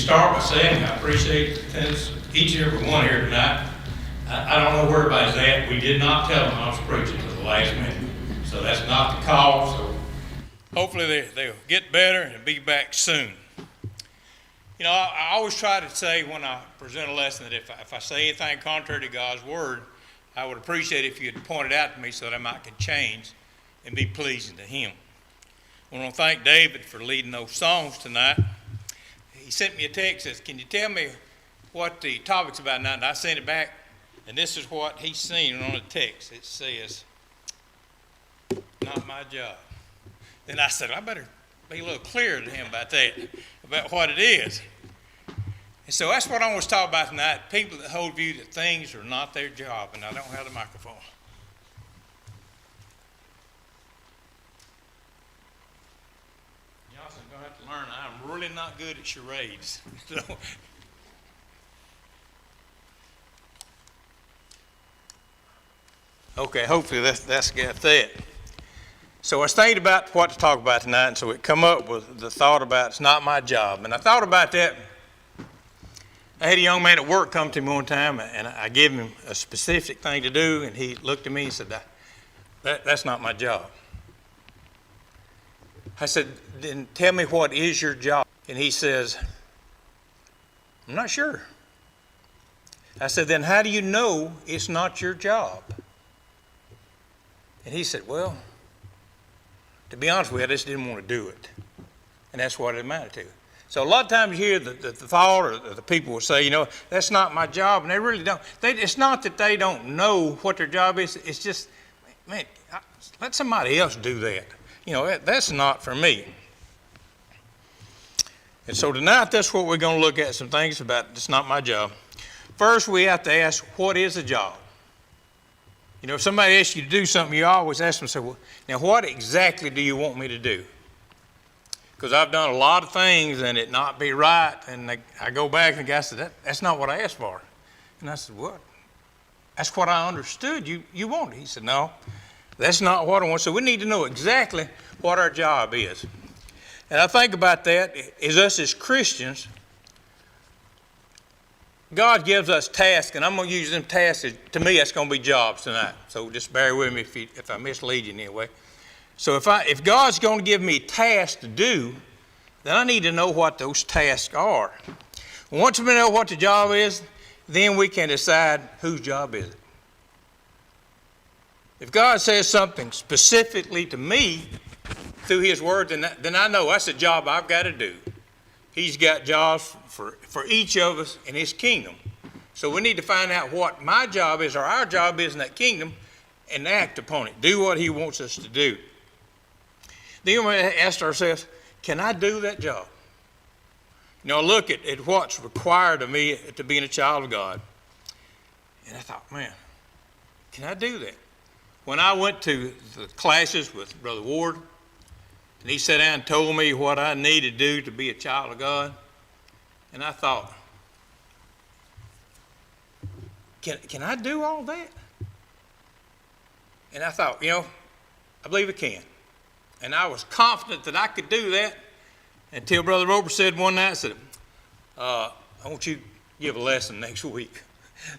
start by saying I appreciate the attendance of each and every one here tonight. I don't know where everybody's at. We did not tell them I was preaching to the last minute. So that's not the call. So hopefully they'll get better and be back soon. You know, I always try to say when I present a lesson that if I say anything contrary to God's word, I would appreciate it if you'd point it out to me so that I might can change and be pleasing to Him. I want to thank David for leading those songs tonight. He sent me a text that says, "Can you tell me what the topic's about tonight?" And I sent it back, and this is what he's seen on the text. It says, "Not my job." Then I said, I better be a little clearer to him about that, about what it is. And so that's what I want to talk about tonight, people that hold view that things are not their job, and I don't have the microphone. Johnson's going to have to learn I'm really not good at charades. So, okay, hopefully that's got that. So I was thinking about what to talk about tonight, and so it come up with the thought about it's not my job. And I thought about that. I had a young man at work come to me one time, and I gave him a specific thing to do, and he looked at me and said, that's not my job. I said, then tell me what is your job? And he says, I'm not sure. I said, then how do you know it's not your job? And he said, well, to be honest with you, I just didn't want to do it. And that's what it amounted to. So a lot of times you hear the thought or the people will say, you know, that's not my job, and they really don't. It's not that they don't know what their job is. It's just, man, let somebody else do that. You know, that's not for me. And so tonight, that's what we're going to look at, some things about it's not my job. First, we have to ask, what is a job? You know, if somebody asks you to do something, you always ask them, say, well, now what exactly do you want me to do? Because I've done a lot of things and it not be right, and I go back and the guy said, that's not what I asked for. And I said, what? That's what I understood you wanted. He said, no, that's not what I want. So we need to know exactly what our job is. And I think about that as us as Christians, God gives us tasks, and I'm going to use them tasks. To me, that's going to be jobs tonight. So just bear with me if I mislead you in any way. So if God's going to give me tasks to do, then I need to know what those tasks are. Once we know what the job is, then we can decide whose job is it. If God says something specifically to me through His Word, then I know that's a job I've got to do. He's got jobs for each of us in His kingdom. So we need to find out what my job is or our job is in that kingdom and act upon it. Do what He wants us to do. Then we ask ourselves, can I do that job? You know, look at what's required of me to being a child of God. And I thought, man, can I do that? When I went to the classes with Brother Ward, and he sat down and told me what I needed to do to be a child of God, and I thought, can I do all that? And I thought, you know, I believe I can. And I was confident that I could do that until Brother Roper said one night, said, I want you to give a lesson next week.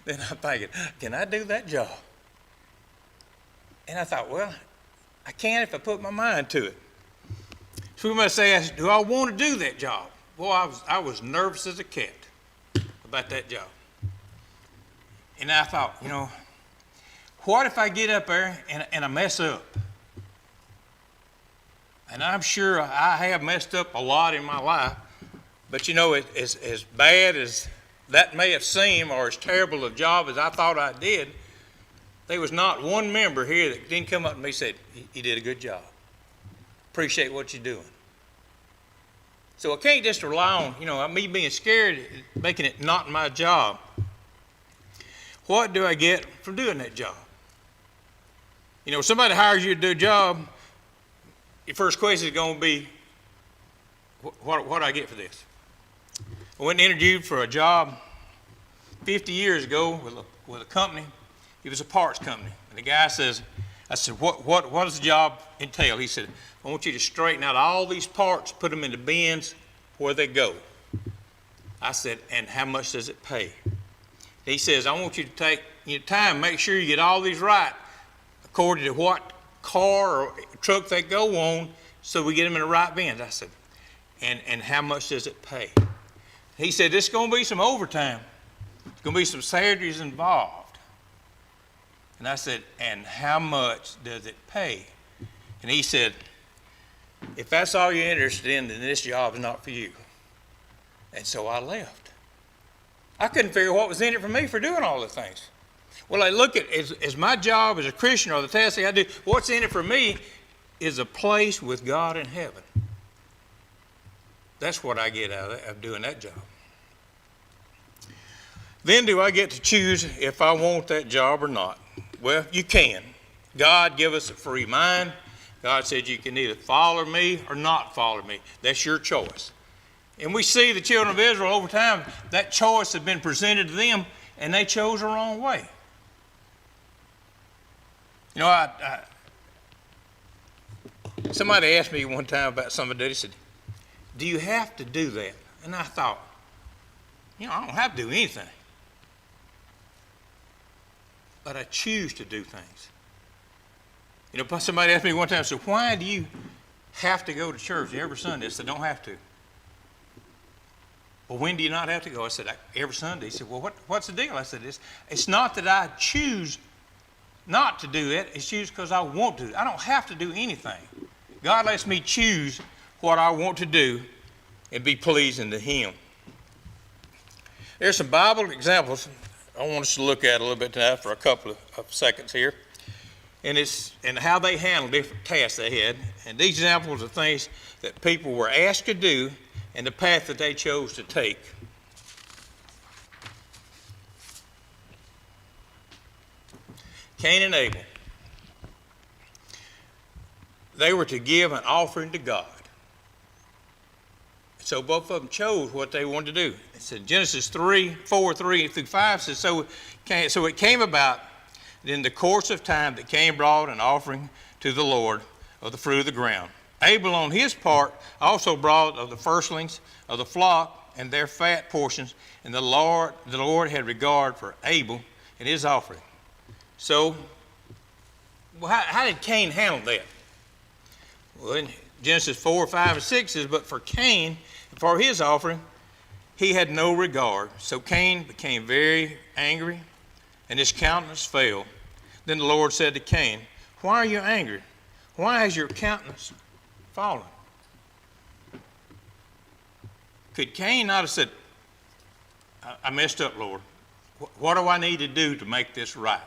Then I'm thinking, can I do that job? And I thought, well, I can if I put my mind to it. So we must ask, do I want to do that job? Boy, I was nervous as a cat about that job. And I thought, you know, what if I get up there and I mess up? And I'm sure I have messed up a lot in my life, but you know, as bad as that may have seemed, or as terrible a job as I thought I did, there was not one member here that didn't come up to me and said, you did a good job. Appreciate what you're doing. So I can't just rely on, you know, me being scared, making it not my job. What do I get from doing that job? You know, somebody hires you to do a job, your first question is going to be, what do I get for this? I went and interviewed for a job 50 years ago with a company. It was a parts company. And the guy says, I said, what does the job entail? He said, I want you to straighten out all these parts, put them in the bins where they go. I said, and how much does it pay? He says, I want you to take your time, make sure you get all these right according to what car or truck they go on so we get them in the right bins. I said, and how much does it pay? He said, there's going to be some overtime. There's going to be some Saturdays involved. And I said, and how much does it pay? And he said, if that's all you're interested in, then this job is not for you. And so I left. I couldn't figure what was in it for me for doing all the things. Well, I look at as my job as a Christian or the task I do, what's in it for me is a place with God in heaven. That's what I get out of doing that job. Then do I get to choose if I want that job or not? Well, you can. God give us a free mind. God said you can either follow me or not follow me. That's your choice. And we see the children of Israel over time, that choice had been presented to them, and they chose the wrong way. You know, somebody asked me one time about somebody that said, do you have to do that? And I thought, I don't have to do anything. But I choose to do things. Somebody asked me one time, so why do you have to go to church every Sunday? I said, don't have to. Well, when do you not have to go? I said, every Sunday. He said, well, what's the deal? I said, it's not that I choose not to do that. It's choose because I want to. I don't have to do anything. God lets me choose what I want to do and be pleasing to Him. There's some Bible examples I want us to look at a little bit tonight for a couple of seconds here. And how they handled different tasks they had. And these examples are things that people were asked to do and the path that they chose to take. Cain and Abel. They were to give an offering to God. So both of them chose what they wanted to do. It said Genesis 3:4-3-5 says, so it came about in the course of time that Cain brought an offering to the Lord of the fruit of the ground. Abel on his part also brought of the firstlings of the flock and their fat portions, and the Lord had regard for Abel and his offering. So, how did Cain handle that? Well, in Genesis 4:5-6 says, but for Cain, for his offering, he had no regard. So Cain became very angry, and his countenance fell. Then the Lord said to Cain, why are you angry? Why has your countenance fallen? Could Cain not have said, I messed up, Lord. What do I need to do to make this right?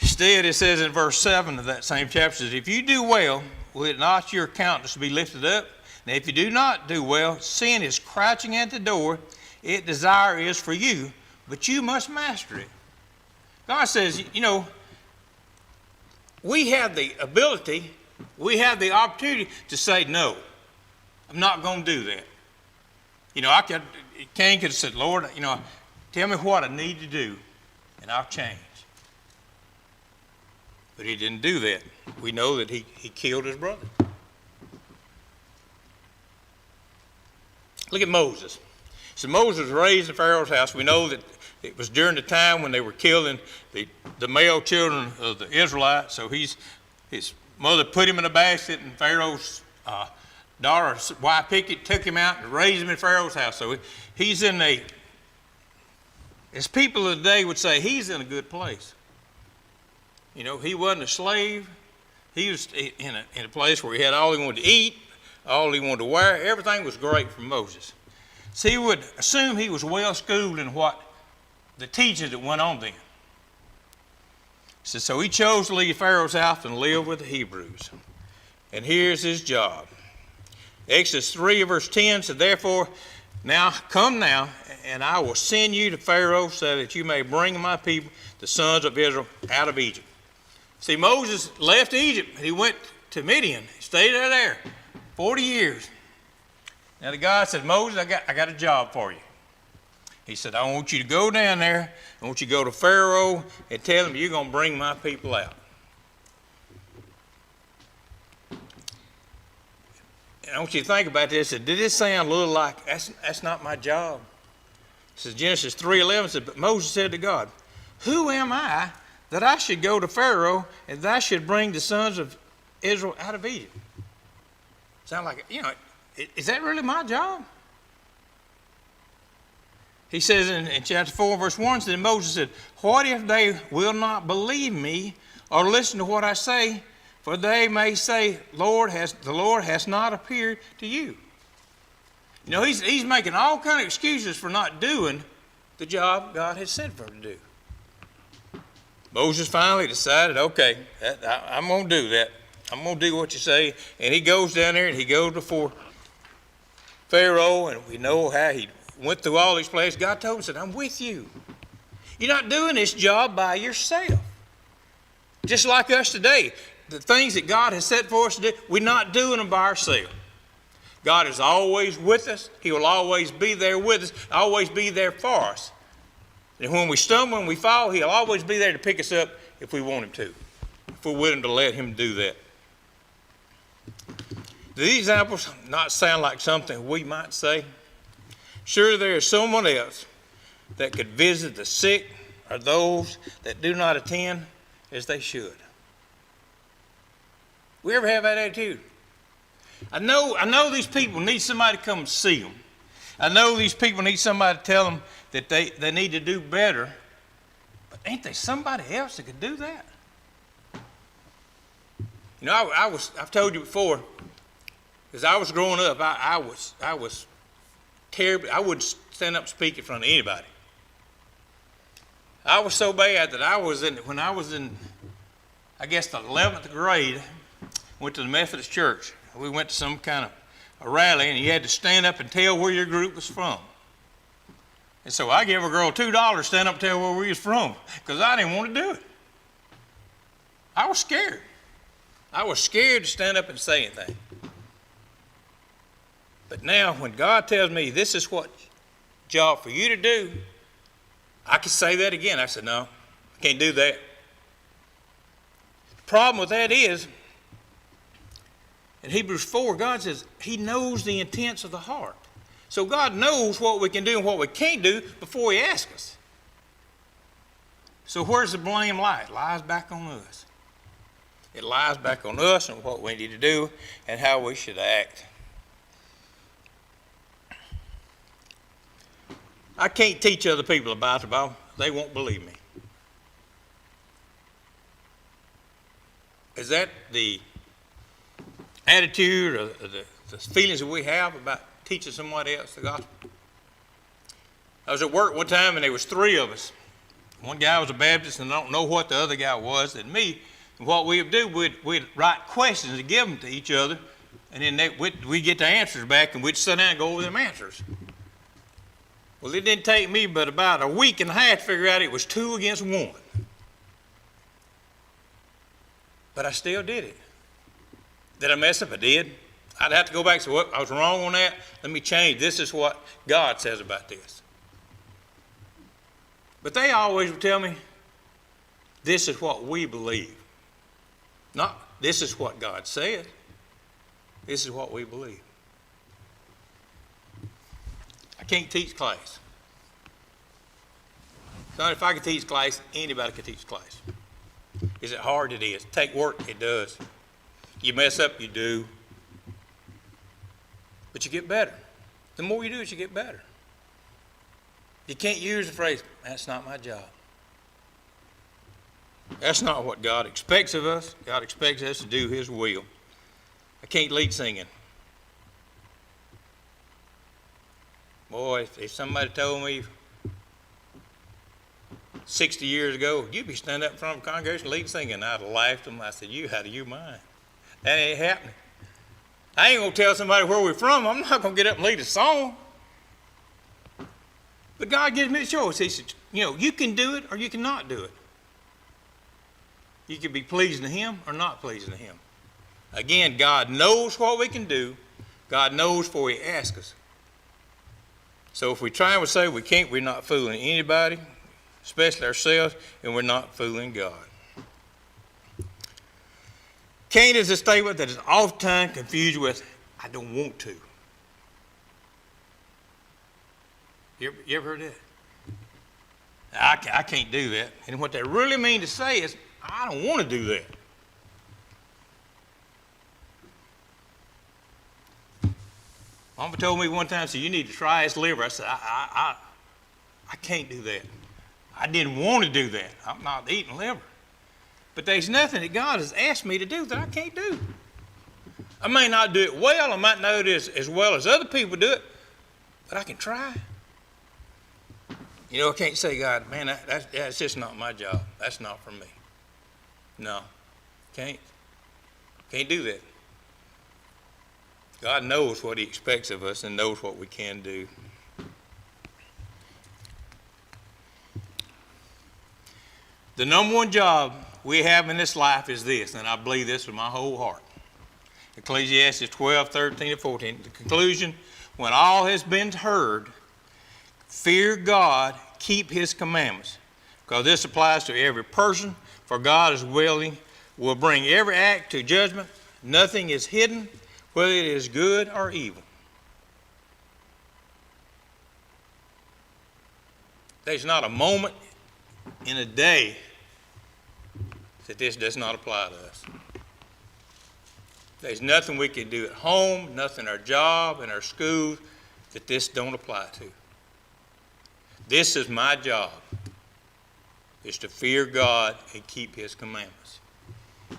Instead, it says in verse 7 of that same chapter, if you do well, will it not your countenance be lifted up? And if you do not do well, sin is crouching at the door. Its desire is for you, but you must master it. God says, we have the ability, we have the opportunity to say, no, I'm not going to do that. Cain could have said, Lord, tell me what I need to do, and I'll change. But he didn't do that. We know that he killed his brother. Look at Moses. So Moses was raised in Pharaoh's house. We know that it was during the time when they were killing the male children of the Israelites. So his mother put him in a basket, and Pharaoh's daughter, wife, picked it, took him out, and raised him in Pharaoh's house. So he's in as people of the day would say, he's in a good place. He wasn't a slave. He was in a place where he had all he wanted to eat, all he wanted to wear. Everything was great for Moses. So he would assume he was well schooled in what the teachings that went on then. So he chose to leave Pharaoh's house and live with the Hebrews. And here's his job. Exodus 3:10 said, therefore, now come now, and I will send you to Pharaoh so that you may bring my people, the sons of Israel, out of Egypt. See, Moses left Egypt. He went to Midian. He stayed there 40 years. Now the God said, Moses, I got a job for you. He said, I want you to go down there. I want you to go to Pharaoh and tell him you're going to bring my people out. And I want you to think about this. Did this sound a little like, that's not my job? It says Genesis 3:11 said, but Moses said to God, who am I that I should go to Pharaoh and that I should bring the sons of Israel out of Egypt? Sound like, is that really my job? He says in chapter 4, verse 1, then Moses said, what if they will not believe me or listen to what I say? For they may say, the Lord has not appeared to you. He's making all kind of excuses for not doing the job God has sent for him to do. Moses finally decided, okay, I'm going to do that. I'm going to do what you say. And he goes down there and he goes before Pharaoh, and we know how he went through all these places. God told him, said, I'm with you. You're not doing this job by yourself. Just like us today, the things that God has set for us to do, we're not doing them by ourselves. God is always with us. He will always be there with us, always be there for us. And when we stumble and we fall, he'll always be there to pick us up if we want him to, if we're willing to let him do that. Do these examples not sound like something we might say? Sure, there is someone else that could visit the sick or those that do not attend as they should. We ever have that attitude? I know these people need somebody to come see them. I know these people need somebody to tell them that they need to do better. But ain't there somebody else that could do that? I've told you before, as I was growing up, I was terrible. I wouldn't stand up and speak in front of anybody. I was so bad that when I was in, I guess, the 11th grade, went to the Methodist church. We went to some kind of a rally, and you had to stand up and tell where your group was from. And so I gave a girl $2 to stand up and tell where we was from, because I didn't want to do it. I was scared. I was scared to stand up and say anything. But now, when God tells me this is what job for you to do, I can say that again. I said, no, I can't do that. The problem with that is, in Hebrews 4, God says he knows the intents of the heart. So God knows what we can do and what we can't do before he asks us. So where's the blame lie? It lies back on us. It lies back on us and what we need to do and how we should act. I can't teach other people about the Bible. They won't believe me. Is that the attitude or the feelings that we have about teaching somebody else the gospel? I was at work one time and there was 3 of us. One guy was a Baptist and I don't know what the other guy was. And me, what we would do, we'd write questions and give them to each other, and then we'd get the answers back and we'd sit down and go over them answers. Well, it didn't take me but about a week and a half to figure out it was 2 against 1. But I still did it. Did I mess up? I did. I'd have to go back and say, well, I was wrong on that. Let me change. This is what God says about this. But they always would tell me, this is what we believe. Not, this is what God said. This is what we believe. I can't teach class. So if I could teach class, anybody could teach class. Is it hard? It is. Take work? It does. You mess up? You do. But you get better. The more you do it, you get better. You can't use the phrase, that's not my job. That's not what God expects of us. God expects us to do his will. I can't lead singing. Boy, if somebody told me 60 years ago, you'd be standing up in front of a congregation lead singing, I'd have laughed at them. I said, you out of your mind. That ain't happening. I ain't going to tell somebody where we're from. I'm not going to get up and lead a song. But God gives me the choice. He said, you can do it or you cannot do it. You can be pleasing to him or not pleasing to him. Again, God knows what we can do. God knows before he asks us. So if we try and say we can't, we're not fooling anybody, especially ourselves, and we're not fooling God. Can't is a statement that is often confused with I don't want to. You ever heard that? I can't do that. And what they really mean to say is, I don't want to do that. Mama told me one time, so you need to try his liver. I said, I can't do that. I didn't want to do that. I'm not eating liver. But there's nothing that God has asked me to do that I can't do. I may not do it well. I might not do it as well as other people do it, but I can try. You know, I can't say, God, man, that's just not my job. That's not for me. No, can't do that. God knows what he expects of us and knows what we can do. The number one job we have in this life is this, and I believe this with my whole heart. Ecclesiastes 12, 13, and 14. The conclusion, when all has been heard, fear God, keep his commandments. Because this applies to every person, for God is willing, will bring every act to judgment. Nothing is hidden, whether it is good or evil. There's not a moment in a day that this does not apply to us. There's nothing we can do at home, nothing in our job, in our schools, that this don't apply to. This is my job, is to fear God and keep his commandments.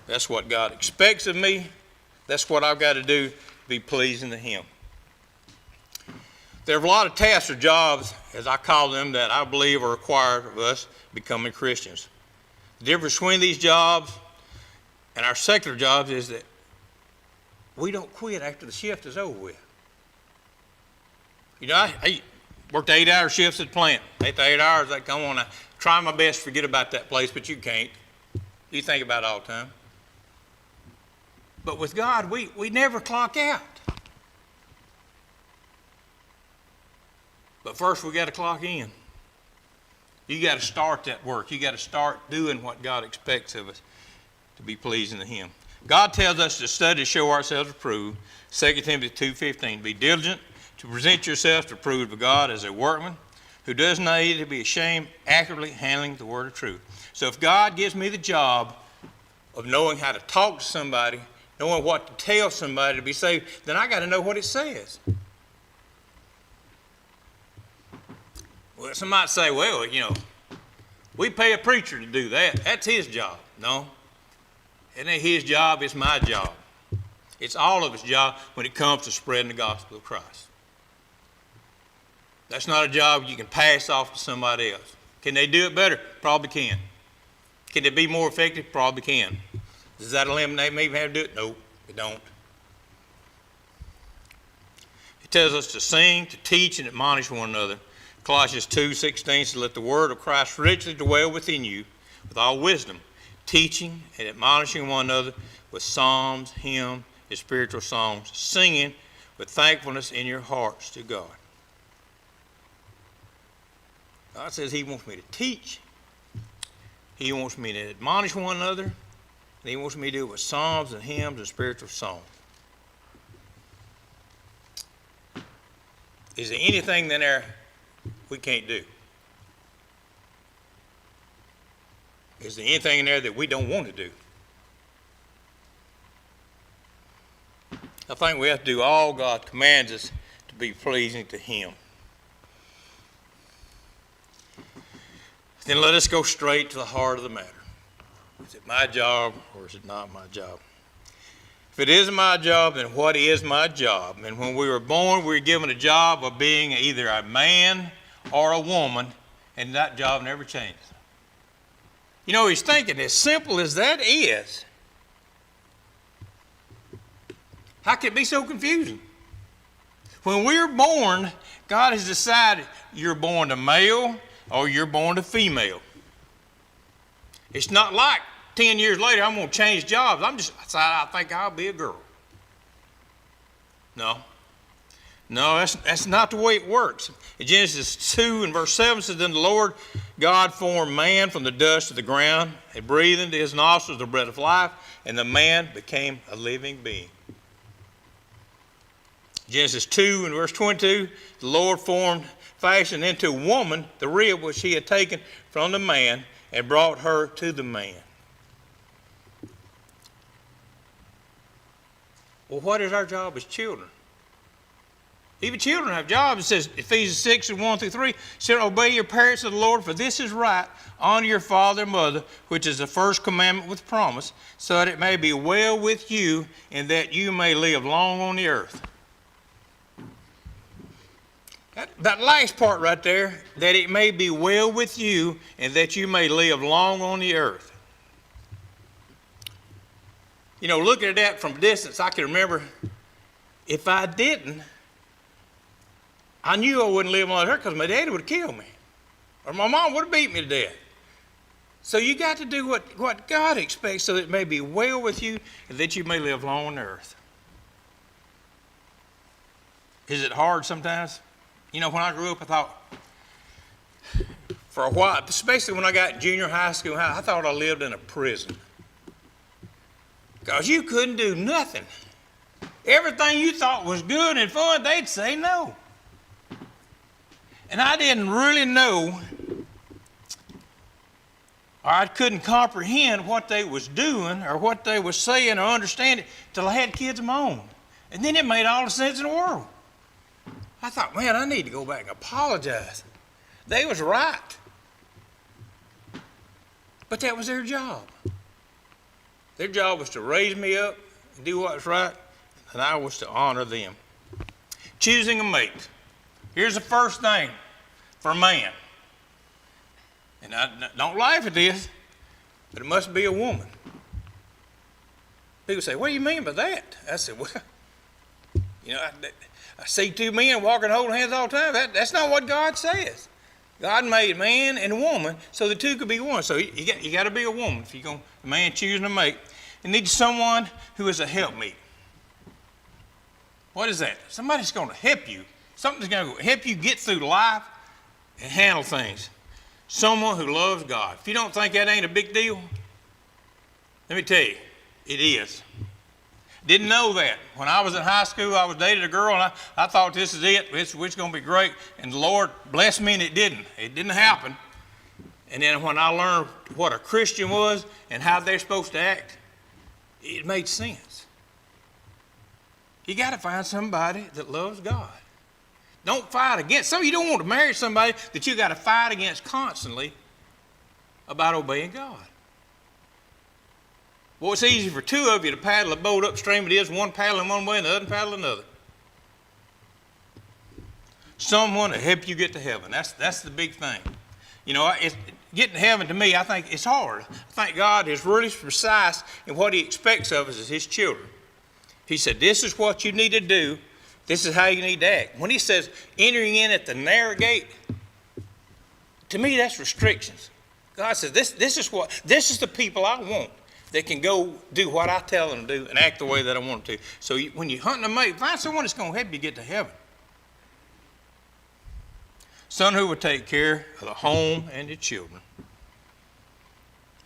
That's what God expects of me. That's what I've got to do to be pleasing to him. There are a lot of tasks or jobs, as I call them, that I believe are required of us becoming Christians. The difference between these jobs and our secular jobs is that we don't quit after the shift is over with. You know, I worked 8-hour shifts at the plant. After 8 hours, I come on, I try my best to forget about that place, but you can't. You think about it all the time. But with God, we never clock out. But first, we got to clock in. You got to start that work. You got to start doing what God expects of us to be pleasing to him. God tells us to study to show ourselves approved. 2 Timothy 2:15. Be diligent to present yourself approved of God as a workman who does not need to be ashamed, accurately handling the word of truth. So if God gives me the job of knowing how to talk to somebody, knowing what to tell somebody to be saved, then I got to know what it says. Well, some might say, well, you know, we pay a preacher to do that. That's his job. No, it ain't his job, it's my job. It's all of us' job when it comes to spreading the gospel of Christ. That's not a job you can pass off to somebody else. Can they do it better? Probably can. Can they be more effective? Probably can. Does that eliminate me from having to do it? No, it don't. It tells us to sing, to teach, and admonish one another. Colossians 2:16 says, let the word of Christ richly dwell within you with all wisdom, teaching and admonishing one another with psalms, hymns, and spiritual songs, singing with thankfulness in your hearts to God. God says he wants me to teach. He wants me to admonish one another. And he wants me to do it with psalms and hymns and spiritual songs. Is there anything in there we can't do? Is there anything in there that we don't want to do? I think we have to do all God commands us to be pleasing to him. Then let us go straight to the heart of the matter. Is it my job or is it not my job? If it isn't my job, then what is my job? And when we were born, we were given a job of being either a man or a woman, and that job never changes. You know, he's thinking, as simple as that is, how can it be so confusing? When we're born, God has decided you're born to male or you're born to female. It's not like 10 years later I'm going to change jobs. I think I'll be a girl. No, that's not the way it works. In Genesis 2 and verse 7 says, then the Lord God formed man from the dust of the ground and breathed into his nostrils the breath of life, and the man became a living being. 2 Genesis 2 and verse 7 says, then the Lord God formed man from the dust of the ground and breathed into his nostrils the breath of life, and the man became a living being. 2 Genesis 2 and verse 7 says, then the Lord God formed man from the dust of the ground and breathed into his nostrils the breath of life, and the man became a living being. Genesis 2 and verse 22, the Lord fashioned into woman the rib which he had taken from the man and brought her to the man. Well, what is our job as children? Even children have jobs. It says, Ephesians 6 and 1 through 3, said, obey your parents of the Lord, for this is right. Honor your father and mother, which is the first commandment with promise, so that it may be well with you and that you may live long on the earth. That last part right there, that it may be well with you and that you may live long on the earth. You know, looking at that from a distance, I can remember if I didn't, I knew I wouldn't live on earth because my daddy would have killed me. Or my mom would have beat me to death. So you got to do what God expects so that it may be well with you and that you may live long on the earth. Is it hard sometimes? You know, when I grew up, I thought, for a while, especially when I got in junior high school, I thought I lived in a prison. Because you couldn't do nothing. Everything you thought was good and fun, they'd say no. And I didn't really know, or I couldn't comprehend what they was doing or what they was saying or understand it till I had kids of my own. And then it made all the sense in the world. I thought, man, I need to go back and apologize. They was right. But that was their job. Their job was to raise me up and do what's right, and I was to honor them. Choosing a mate. Here's the first thing for a man. And I don't laugh at this, but it must be a woman. People say, what do you mean by that? I said, well, you know, I see two men walking holding hands all the time. That's not what God says. God made man and woman so the two could be one. So you got to be a woman if you're going a man choosing a mate. You need someone who is a helpmeet. What is that? Somebody's going to help you. Something's going to help you get through life and handle things. Someone who loves God. If you don't think that ain't a big deal, let me tell you, it is. Didn't know that. When I was in high school, I was dating a girl, and I thought this is it. It's going to be great. And the Lord blessed me, and it didn't. It didn't happen. And then when I learned what a Christian was and how they're supposed to act, it made sense. You got to find somebody that loves God. Don't fight against. Some of you don't want to marry somebody that you got to fight against constantly about obeying God. Well, it's easy for two of you to paddle a boat upstream. It is one paddling one way and the other paddling another. Someone to help you get to heaven. That's the big thing. You know, getting to heaven to me, I think it's hard. I think God is really precise in what he expects of us as his children. He said, this is what you need to do. This is how you need to act. When he says entering in at the narrow gate, to me that's restrictions. God says, this is the people I want that can go do what I tell them to do and act the way that I want them to. So when you're hunting a mate, find someone that's going to help you get to heaven. Someone who will take care of the home and the children.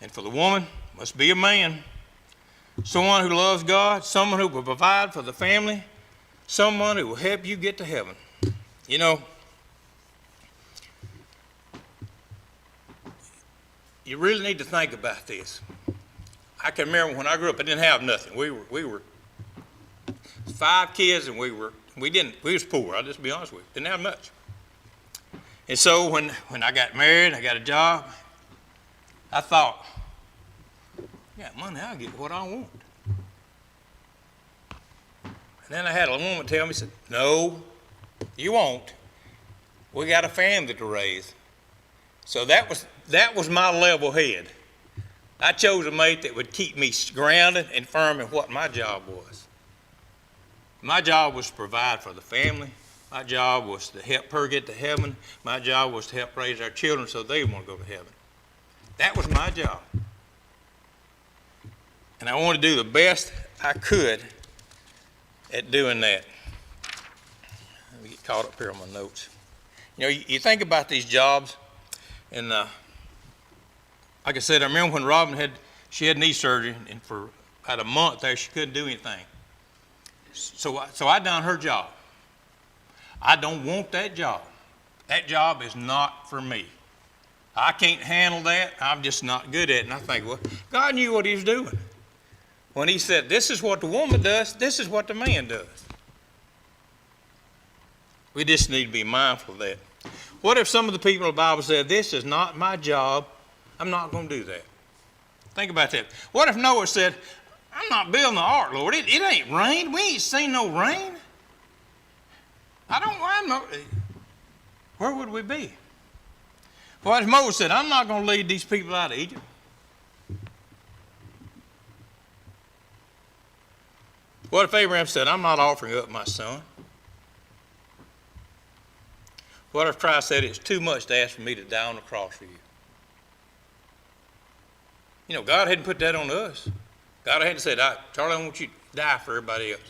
And for the woman, must be a man. Someone who loves God, someone who will provide for the family, someone who will help you get to heaven. You know, you really need to think about this. I can remember when I grew up, I didn't have nothing. We were 5 kids, and we was poor. I'll just be honest with you. Didn't have much. And so when I got married, I got a job, I thought, I got money, I'll get what I want. And then I had a woman tell me, said, no, you won't. We got a family to raise. So that was my level head. I chose a mate that would keep me grounded and firm in what my job was. My job was to provide for the family. My job was to help her get to heaven. My job was to help raise our children so they want to go to heaven. That was my job. And I wanted to do the best I could at doing that. Let me get caught up here on my notes. You know, you think about these jobs, and like I said, I remember when Robin had knee surgery, and for about a month there, she couldn't do anything. So I done her job. I don't want that job. That job is not for me. I can't handle that. I'm just not good at it. And I think, well, God knew what he was doing. When he said, this is what the woman does, this is what the man does. We just need to be mindful of that. What if some of the people in the Bible said, this is not my job, I'm not going to do that? Think about that. What if Noah said, I'm not building the ark, Lord. It ain't rained. We ain't seen no rain. I'm not. Where would we be? What if Moses said, I'm not going to lead these people out of Egypt? What if Abraham said, I'm not offering up my son? What if Christ said, it's too much to ask for me to die on the cross for you? You know, God hadn't put that on us. God hadn't said, Charlie, I want you to die for everybody else.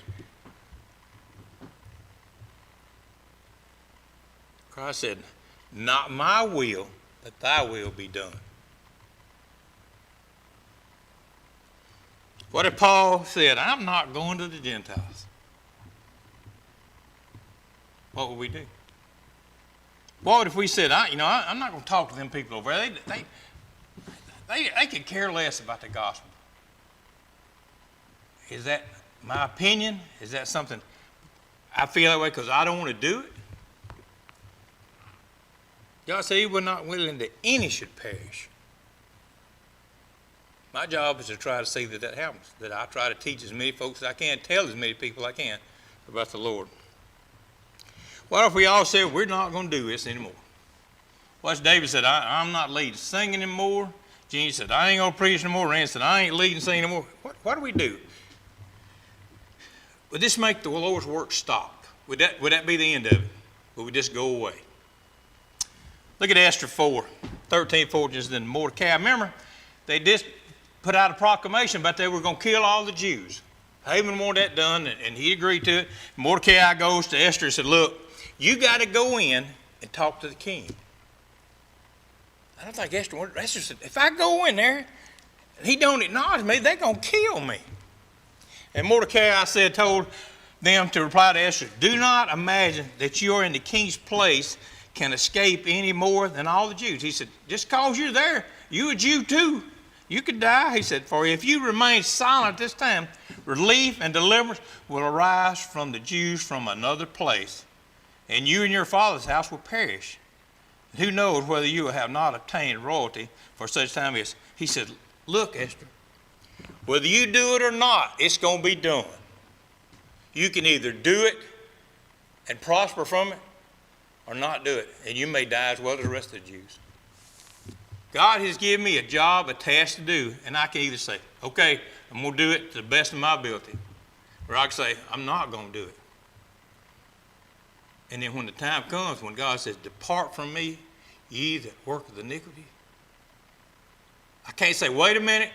Christ said, not my will, but thy will be done. What if Paul said, I'm not going to the Gentiles? What would we do? What if we said, I'm not going to talk to them people over there. They could care less about the gospel. Is that my opinion? Is that something I feel that way because I don't want to do it? God said he was not willing that any should perish. My job is to try to see that that happens, that I try to teach as many folks as I can, tell as many people I can about the Lord. What if we all said, we're not going to do this anymore? What if David said, I'm not leading singing anymore? Jeannie said, I ain't going to preach anymore. Rand said, I ain't leading singing anymore. What do we do? Would this make the Lord's work stop? Would that be the end of it? Would we just go away? Look at Esther 4, 13, 14, then Mordecai. Remember, they just put out a proclamation about they were going to kill all the Jews. Haman wanted that done, and he agreed to it. Mordecai goes to Esther and said, look, you got to go in and talk to the king. I don't think Esther said, if I go in there and he don't acknowledge me, they're going to kill me. And Mordecai, told them to reply to Esther, do not imagine that you are in the king's place can escape any more than all the Jews. He said, just because you're there, you a Jew too. You could die. He said, for if you remain silent this time, relief and deliverance will arise from the Jews from another place, and you and your father's house will perish. And who knows whether you have not obtained royalty for such time as. He said, look, Esther, whether you do it or not, it's going to be done. You can either do it and prosper from it or not do it, and you may die as well as the rest of the Jews. God has given me a job, a task to do, and I can either say, okay, I'm going to do it to the best of my ability, or I can say, I'm not going to do it. And then when the time comes, when God says, depart from me, ye that work of iniquity, I can't say, wait a minute,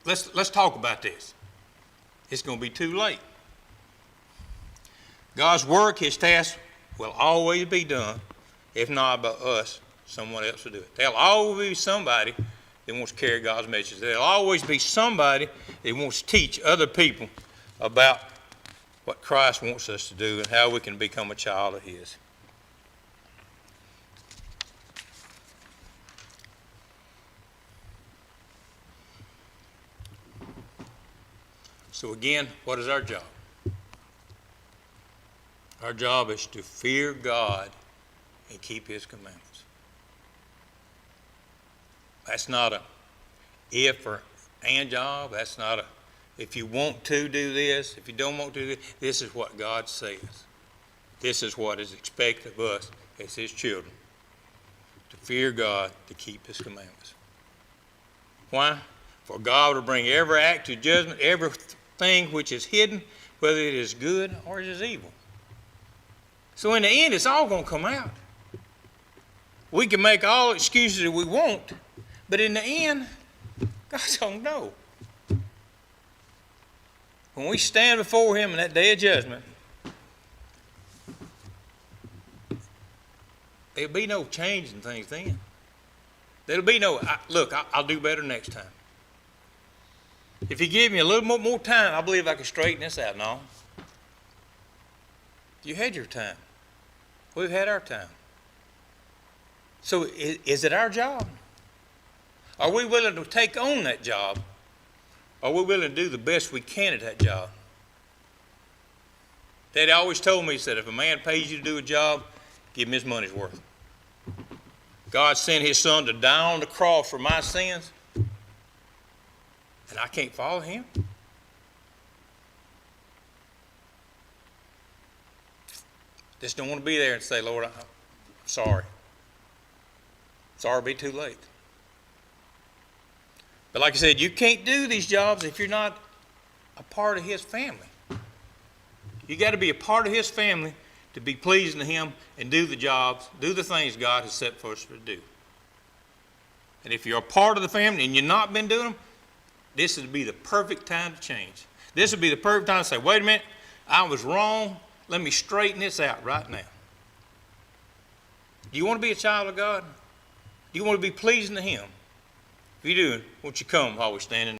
let's talk about this. It's going to be too late. God's work, his task, will always be done. If not by us, someone else will do it. There'll always be somebody that wants to carry God's message. There'll always be somebody that wants to teach other people about what Christ wants us to do and how we can become a child of his. So again, what is our job? Our job is to fear God and keep his commandments. That's not a if or and job. That's not a if you want to do this, if you don't want to do this. This is what God says. This is what is expected of us as his children. To fear God, to keep his commandments. Why? For God will bring every act to judgment, everything which is hidden, whether it is good or it is evil. So in the end, it's all going to come out. We can make all excuses that we want, but in the end, God's going to know. When we stand before him in that day of judgment, there'll be no change in things then. There'll be no, I'll do better next time. If you give me a little more time, I believe I can straighten this out. No. You had your time. We've had our time. So is it our job? Are we willing to take on that job? Are we willing to do the best we can at that job? Daddy always told me, he said, if a man pays you to do a job, give him his money's worth. God sent his son to die on the cross for my sins, and I can't follow him? Just don't want to be there and say, Lord, I'm sorry. Sorry, be too late. But like I said, you can't do these jobs if you're not a part of his family. You got to be a part of his family to be pleasing to him and do the jobs, do the things God has set for us to do. And if you're a part of the family and you've not been doing them, this would be the perfect time to change. This would be the perfect time to say, wait a minute, I was wrong. Let me straighten this out right now. Do you want to be a child of God? Do you want to be pleasing to him? If you do, won't you come while we're standing?